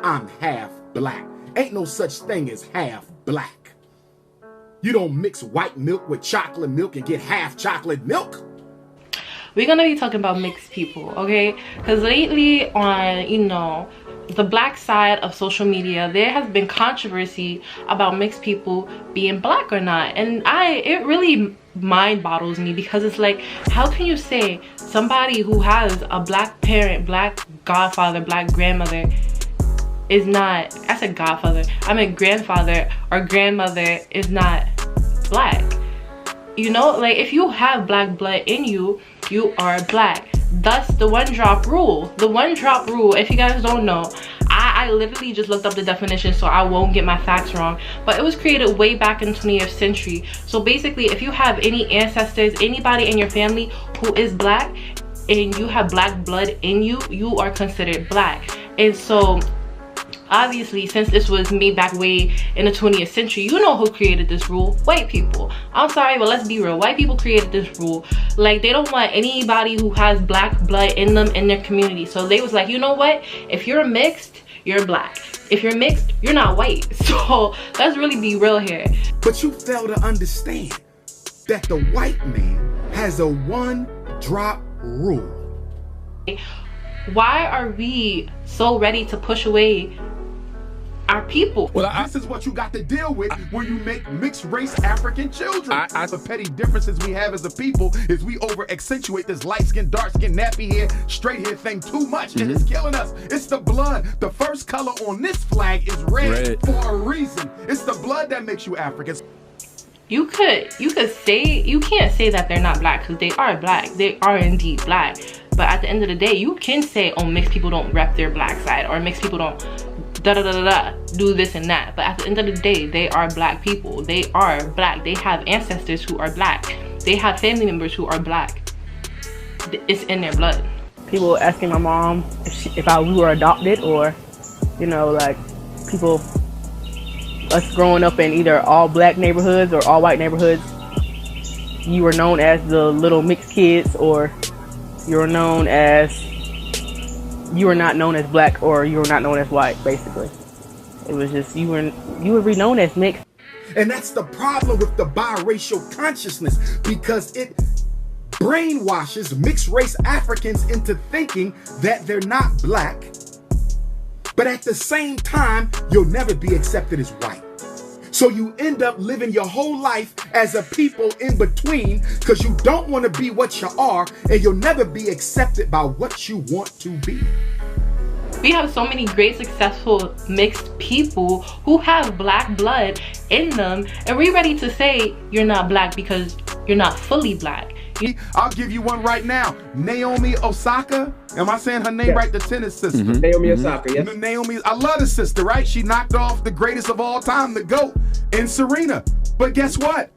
I'm half black. Ain't no such thing as half black. You don't mix white milk with chocolate milk and get half chocolate milk. We're gonna be talking about mixed people, okay? Because lately on, you know, the black side of social media, there has been controversy about mixed people being black or not, and it really mind boggles me, because it's like, how can you say somebody who has a black parent, black godfather, black grandmother is not, I said godfather, I meant grandfather or grandmother is not black? You know, like, if you have black blood in you, you are black. Thus the one drop rule. The one drop rule, if you guys don't know, I literally just looked up the definition so I won't get my facts wrong, but it was created way back in the 20th century. So basically, if you have any ancestors, anybody in your family who is black, and you have black blood in you, you are considered black. And so obviously, since this was made back way in the 20th century, you know who created this rule? White people. I'm sorry, but let's be real. White people created this rule. Like, they don't want anybody who has black blood in them in their community. So they was like, you know what? If you're mixed, you're black. If you're mixed, you're not white. So let's really be real here. But you fail to understand that the white man has a one-drop rule. Why are we so ready to push away our people? Well, this is what you got to deal with when you make mixed race African children. The petty differences we have as a people is we over accentuate this light skin, dark skin, nappy hair, straight hair thing too much, and it's killing us. It's the blood. The first color on this flag is red for a reason. It's the blood that makes you Africans. You could say, you can't say that they're not black, because they are black. They are indeed black. But at the end of the day, you can say, oh, mixed people don't rep their black side, or mixed people don't do this and that. But at the end of the day, they are black people. They are black. They have ancestors who are black. They have family members who are black. It's in their blood. People asking my mom if we were adopted, or, you know, like, people, us growing up in either all black neighborhoods or all white neighborhoods, you were known as the little mixed kids, or you were known as, you were not known as black, or you were not known as white. Basically, it was just you would be known as mixed. And that's the problem with the biracial consciousness, because it brainwashes mixed race Africans into thinking that they're not black, but at the same time you'll never be accepted as white. So you end up living your whole life as a people in between, because you don't want to be what you are, and you'll never be accepted by what you want to be. We have so many great, successful, mixed people who have black blood in them, and we're ready to say you're not black because you're not fully black. I'll give you one right now. Naomi Osaka. Am I saying her name right? The tennis sister. Naomi Osaka, yes. Naomi, I love the sister, right? She knocked off the greatest of all time, the GOAT, in Serena. But guess what?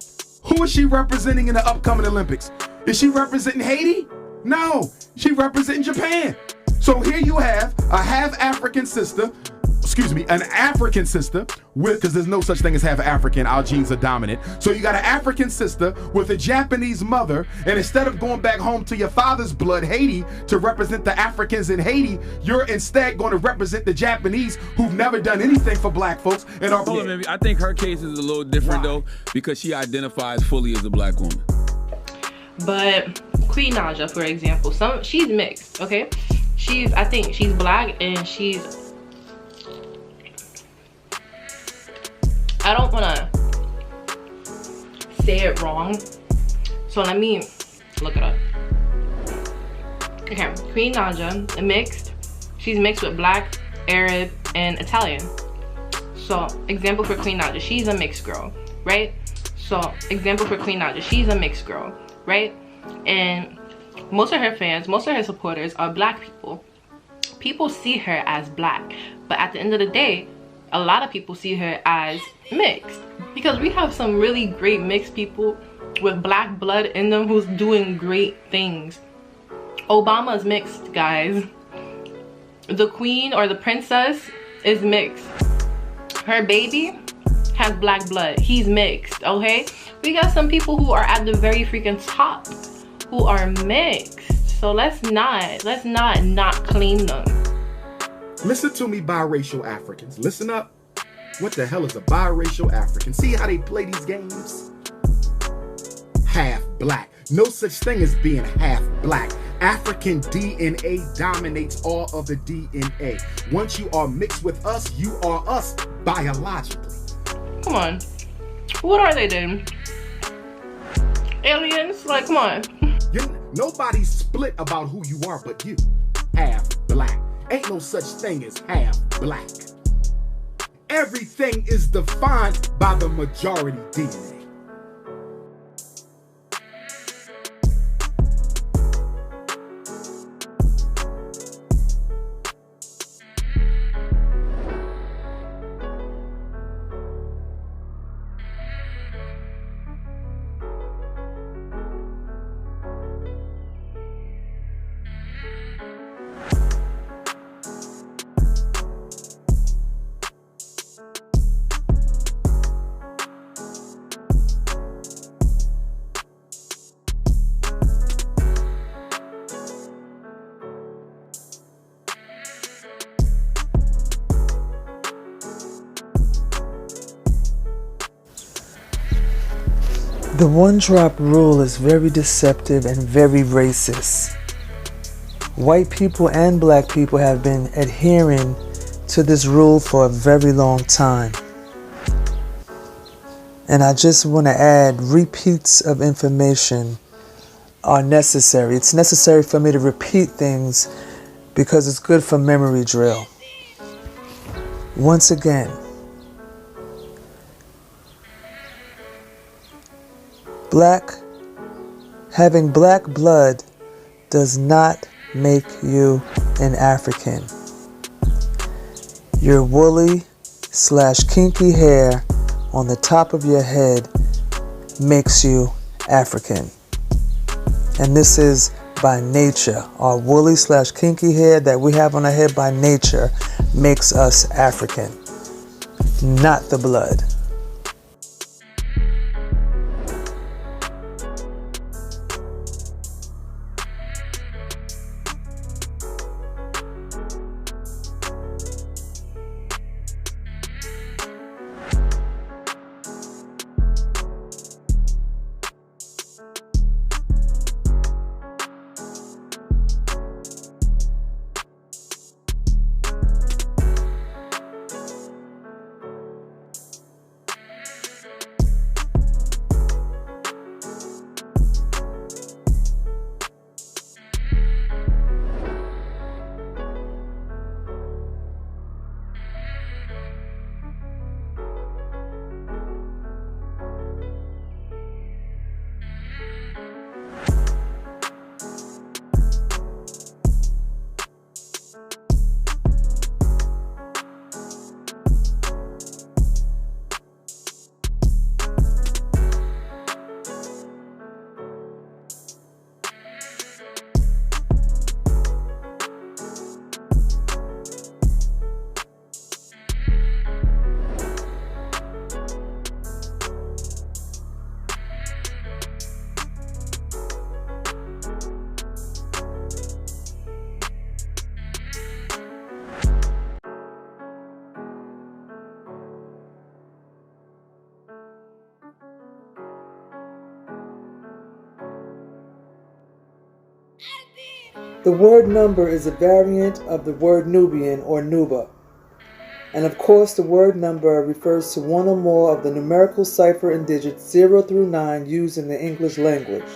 Who is she representing in the upcoming Olympics? Is she representing Haiti? No, she representing Japan. So here you have a half African sister, an African sister with, because there's no such thing as half African, our genes are dominant. So you got an African sister with a Japanese mother, and instead of going back home to your father's blood, Haiti, to represent the Africans in Haiti, you're instead going to represent the Japanese who've never done anything for black folks and are. Hold on, baby. I think her case is a little different though, because she identifies fully as a black woman. But Queen Naja, for example, she's mixed, okay? I think she's black, and I don't want to say it wrong, so let me look it up. Okay, Queen Naja, mixed. She's mixed with black, Arab, and Italian. So, example for Queen Naja, she's a mixed girl, right? So, example for Queen Naja, she's a mixed girl, right? And most of her fans, most of her supporters are black people. People see her as black, but at the end of the day, a lot of people see her as mixed, because we have some really great mixed people with black blood in them who's doing great things. Obama's mixed, guys. The queen or the princess is mixed. Her baby has black blood. He's mixed, okay? We got some people who are at the very freaking top who are mixed. So let's not claim them. Listen to me, biracial Africans. Listen up. What the hell is a biracial African? See how they play these games? Half black. No such thing as being half black. African DNA dominates all of the DNA. Once you are mixed with us, you are us biologically. Come on. What are they then? Aliens? Like, come on. Nobody's split about who you are but you. Half black. Ain't no such thing as half black. Everything is defined by the majority DNA. The one-drop rule is very deceptive and very racist. White people and black people have been adhering to this rule for a very long time. And I just want to add, repeats of information are necessary. It's necessary for me to repeat things because it's good for memory drill. Once again, having black blood does not make you an African. Your woolly/kinky hair on the top of your head makes you African. And this is by nature. Our woolly/kinky hair that we have on our head by nature makes us African, not the blood. The word number is a variant of the word Nubian or Nuba. And of course, the word number refers to one or more of the numerical cipher and digits 0 through 9 used in the English language.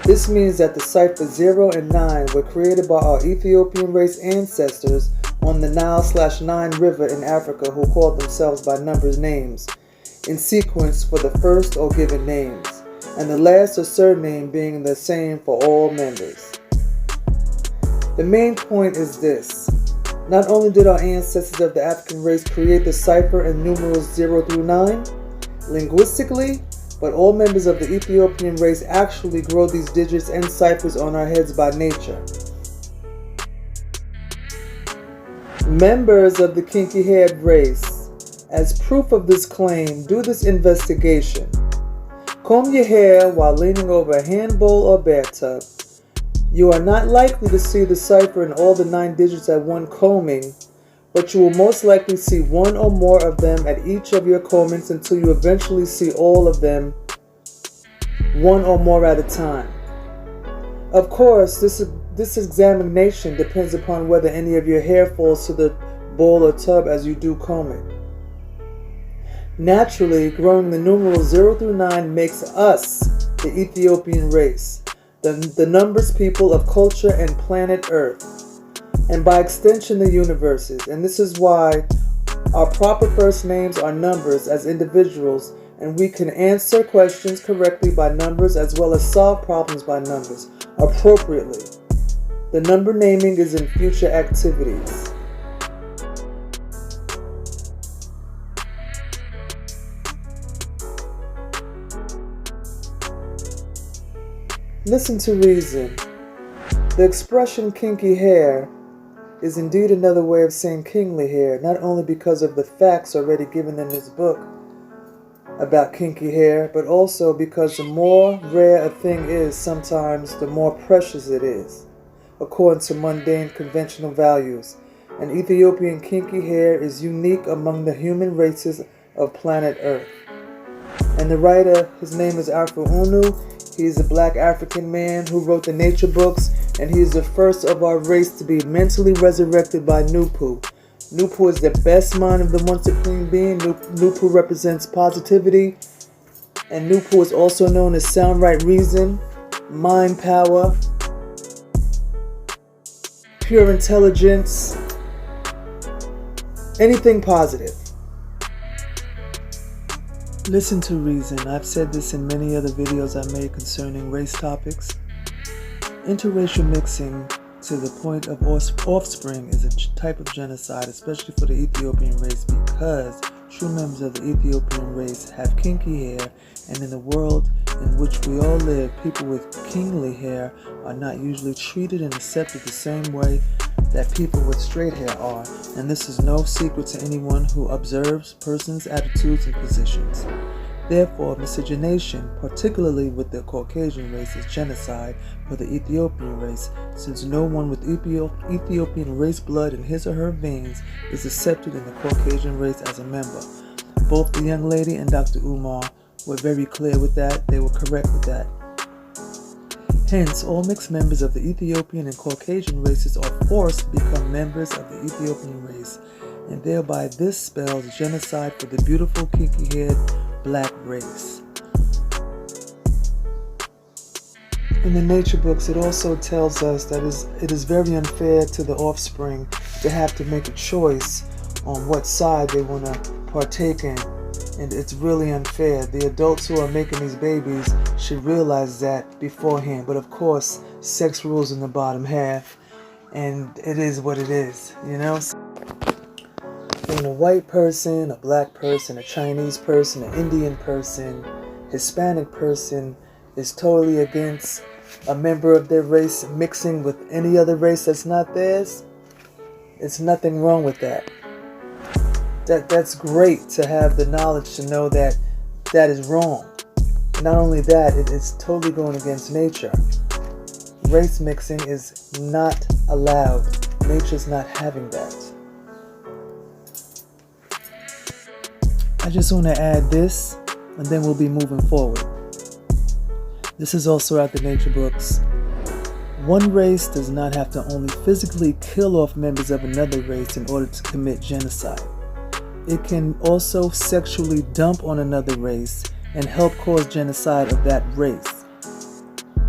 This means that the ciphers 0 and 9 were created by our Ethiopian race ancestors on the Nile/Nine River in Africa who called themselves by numbers names, in sequence for the first or given names, and the last or surname being the same for all members. The main point is this. Not only did our ancestors of the African race create the cipher and numerals 0 through 9, linguistically, but all members of the Ethiopian race actually grow these digits and ciphers on our heads by nature. Members of the kinky-haired race, as proof of this claim, do this investigation. Comb your hair while leaning over a hand bowl or bathtub. You are not likely to see the cipher and all the 9 digits at one combing, but you will most likely see one or more of them at each of your comments until you eventually see all of them, one or more at a time. Of course, this examination depends upon whether any of your hair falls to the bowl or tub as you do comb it. Naturally, growing the numerals 0 through 9 makes us the Ethiopian race, the numbers people of culture and planet Earth, and by extension the universes. And this is why our proper first names are numbers as individuals, and we can answer questions correctly by numbers as well as solve problems by numbers appropriately. The number naming is in future activities. Listen to reason. The expression kinky hair is indeed another way of saying kingly hair, not only because of the facts already given in this book about kinky hair, but also because the more rare a thing is, sometimes the more precious it is, according to mundane conventional values. And Ethiopian kinky hair is unique among the human races of planet Earth. And the writer, his name is Afro Unu. He's a black African man who wrote the nature books, and he is the first of our race to be mentally resurrected by Nupu. Nupu is the best mind of the one supreme being. Nupu represents positivity, and Nupu is also known as sound right reason, mind power, pure intelligence, anything positive. Listen to reason. I've said this in many other videos I made concerning race topics. Interracial mixing to the point of offspring is a type of genocide, especially for the Ethiopian race, because true members of the Ethiopian race have kinky hair, and in the world in which we all live, people with kingly hair are not usually treated and accepted the same way that people with straight hair are, and this is no secret to anyone who observes persons' attitudes and positions. Therefore, miscegenation, particularly with the Caucasian race, is genocide for the Ethiopian race, since no one with Ethiopian race blood in his or her veins is accepted in the Caucasian race as a member. Both the young lady and Dr. Umar were very clear with that. They were correct with that. Hence, all mixed members of the Ethiopian and Caucasian races are forced to become members of the Ethiopian race, and thereby this spells genocide for the beautiful kinky-haired black race. In the nature books, it also tells us that it is very unfair to the offspring to have to make a choice on what side they want to partake in. And it's really unfair. The adults who are making these babies should realize that beforehand. But of course, sex rules in the bottom half, and it is what it is, you know? When a white person, a black person, a Chinese person, an Indian person, Hispanic person is totally against a member of their race mixing with any other race that's not theirs, it's nothing wrong with that. That's great to have the knowledge to know that that is wrong. Not only that, it is totally going against nature. Race mixing is not allowed. Nature's not having that. I just want to add this, and then we'll be moving forward. This is also out the nature books. One race does not have to only physically kill off members of another race in order to commit genocide. It can also sexually dump on another race and help cause genocide of that race.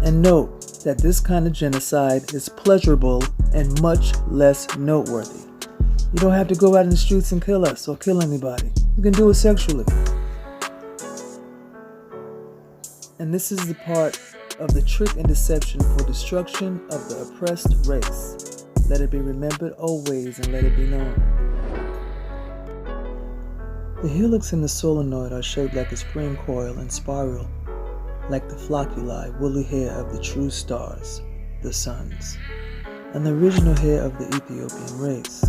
And note that this kind of genocide is pleasurable and much less noteworthy. You don't have to go out in the streets and kill us or kill anybody. You can do it sexually. And this is the part of the trick and deception for destruction of the oppressed race. Let it be remembered always, and let it be known. The helix and the solenoid are shaped like a spring coil and spiral like the flocculi, woolly hair of the true stars, the suns, and the original hair of the Ethiopian race.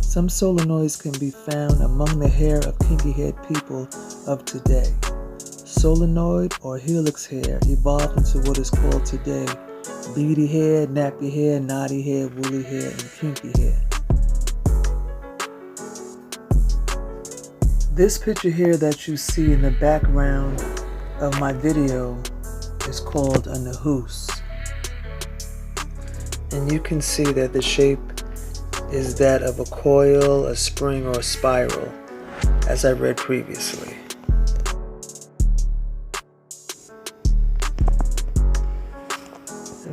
Some solenoids can be found among the hair of kinky-haired people of today. Solenoid or helix hair evolved into what is called today beady hair, nappy hair, knotty hair, woolly hair, and kinky hair. This picture here that you see in the background of my video is called a nahus. And you can see that the shape is that of a coil, a spring, or a spiral, as I read previously.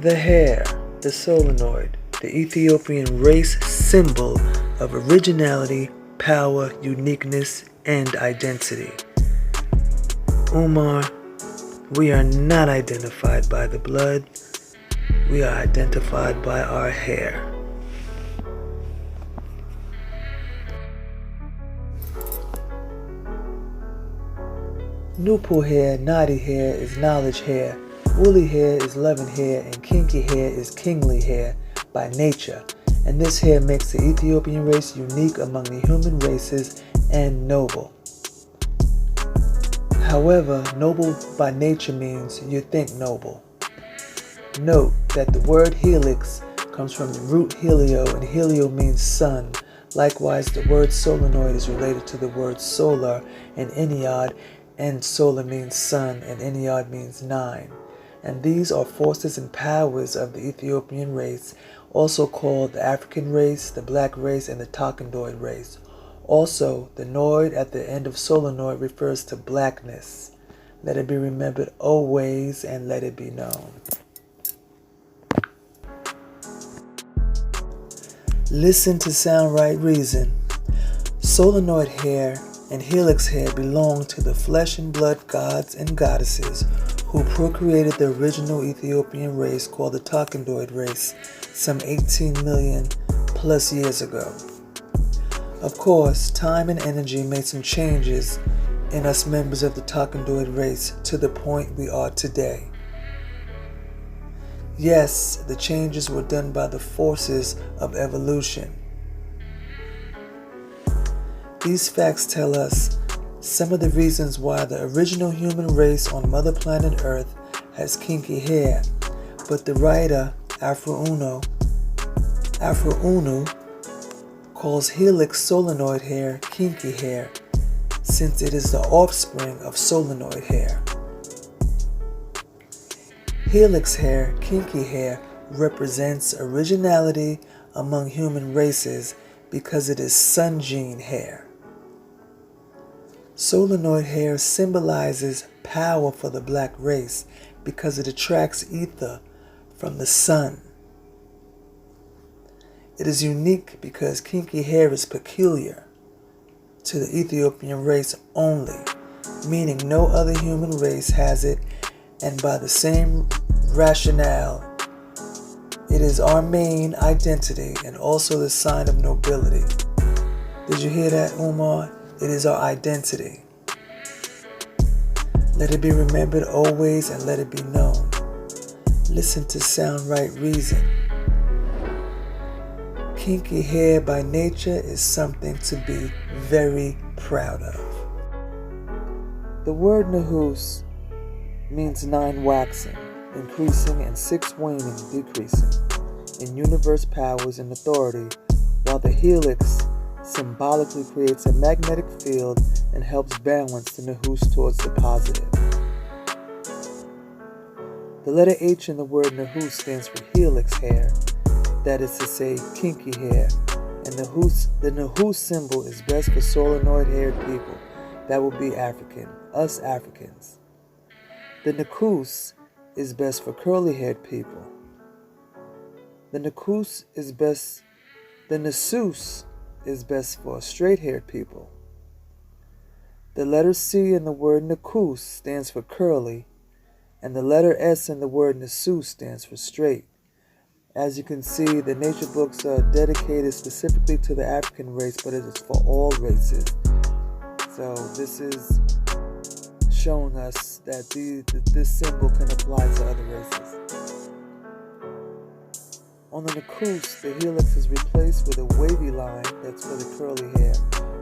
The hair, the solenoid, the Ethiopian race symbol of originality, power, uniqueness, and identity. Umar, we are not identified by the blood, we are identified by our hair. Nupu hair, Nadi hair is knowledge hair, woolly hair is loving hair, and kinky hair is kingly hair by nature. And this hair makes the Ethiopian race unique among the human races and noble. However, noble by nature means you think noble. Note that the word helix comes from the root helio, and helio means sun. Likewise, the word solenoid is related to the word solar and Ennead, and solar means sun and Ennead means 9. And these are forces and powers of the Ethiopian race, also called the African race, the black race, and the Takandoid race. Also, the noid at the end of solenoid refers to blackness. Let it be remembered always, and let it be known. Listen to sound right reason. Solenoid hair and helix hair belong to the flesh and blood gods and goddesses who procreated the original Ethiopian race called the Takandoid race some 18 million plus years ago. Of course, time and energy made some changes in us members of the Takandoid race to the point we are today. Yes, the changes were done by the forces of evolution. These facts tell us some of the reasons why the original human race on Mother Planet Earth has kinky hair, but the writer Afro Unu calls helix solenoid hair kinky hair, since it is the offspring of solenoid hair. Helix hair, kinky hair, represents originality among human races because it is sun gene hair. Solenoid hair symbolizes power for the black race because it attracts ether from the sun. It is unique because kinky hair is peculiar to the Ethiopian race only, meaning no other human race has it, and by the same rationale, it is our main identity and also the sign of nobility. Did you hear that, Umar? It is our identity. Let it be remembered always, and let it be known. Listen to sound right reason. Kinky hair by nature is something to be very proud of. The word nahus means 9 waxing, increasing, and 6 waning, decreasing, in universe powers and authority, while the helix symbolically creates a magnetic field and helps balance the nahus towards the positive. The letter H in the word nahus stands for helix hair, that is to say, kinky hair, and the nahus symbol is best for solenoid haired people. That will be African, us Africans. The nakus is best for curly haired people. The nasus is best for straight haired people. The letter C in the word nakus stands for curly, and the letter S in the word nasus stands for straight. As you can see, the nature books are dedicated specifically to the African race, but it is for all races. So this is showing us that this symbol can apply to other races. On the nakus, the helix is replaced with a wavy line that's for the curly hair,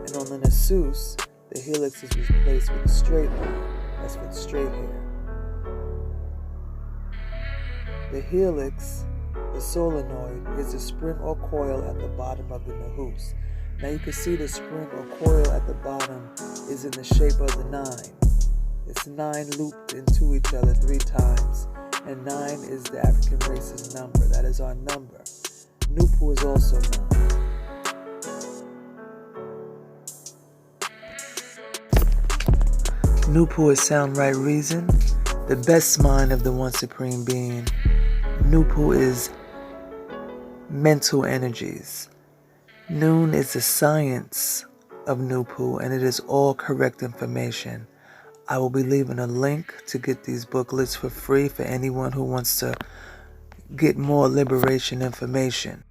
and on the nasus, the helix is replaced with a straight line that's for the straight hair. The helix, the solenoid, is a spring or coil at the bottom of the nahus. Now you can see the spring or coil at the bottom is in the shape of the 9. It's 9 looped into each other 3 times, and 9 is the African race's number. That is our number. Nupu is also 9. Nupu is sound, right, reason, the best mind of the one supreme being. Nupu is mental energies. Noon is the science of Nupu, and it is all correct information. I will be leaving a link to get these booklets for free for anyone who wants to get more liberation information.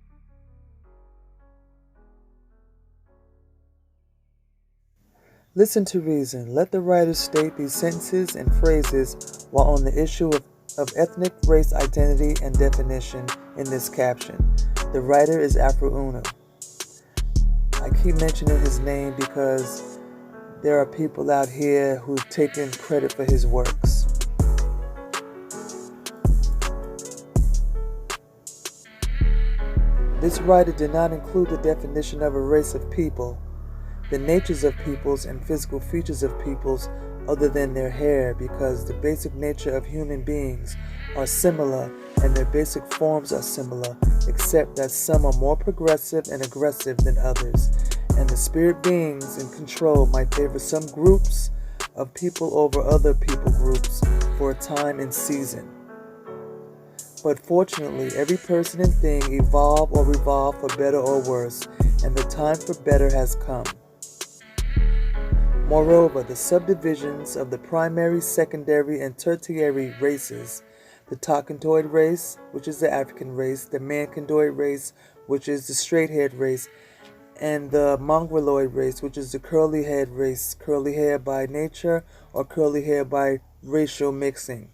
Listen to reason. Let the writer state these sentences and phrases while on the issue of ethnic race identity and definition in this caption. The writer is Afro Uno. I keep mentioning his name because there are people out here who've taken credit for his works. This writer did not include the definition of a race of people, the natures of peoples and physical features of peoples other than their hair, because the basic nature of human beings are similar and their basic forms are similar, except that some are more progressive and aggressive than others, and the spirit beings in control might favor some groups of people over other people groups for a time and season. But fortunately, every person and thing evolve or revolve for better or worse, and the time for better has come. Moreover, the subdivisions of the primary, secondary, and tertiary races, the Takantoid race, which is the African race, the Mankandoid race, which is the straight-haired race, and the Mongoloid race, which is the curly-haired race, curly hair by nature or curly hair by racial mixing,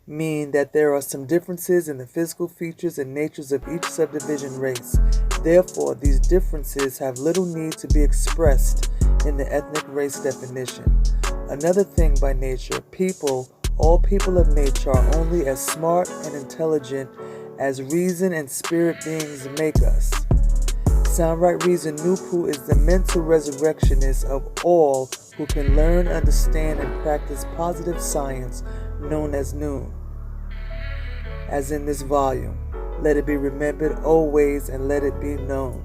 mean that there are some differences in the physical features and natures of each subdivision race. Therefore, these differences have little need to be expressed in the ethnic race definition. Another thing by nature, people, all people of nature are only as smart and intelligent as reason and spirit beings make us. Sound right reason Nupu is the mental resurrectionist of all who can learn, understand, and practice positive science known as Noon. As in this volume, let it be remembered always and let it be known.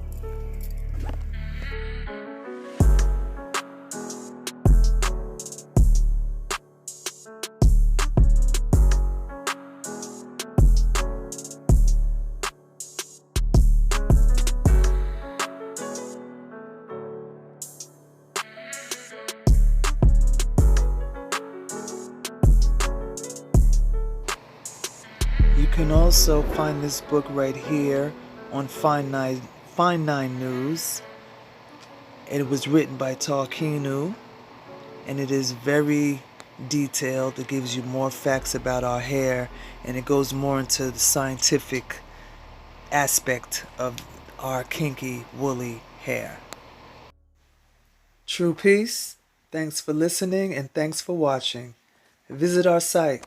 You can also find this book right here on Fine Nine News. It was written by Talkinu, and it is very detailed. It gives you more facts about our hair, and it goes more into the scientific aspect of our kinky, woolly hair. True peace. Thanks for listening, and thanks for watching. Visit our site.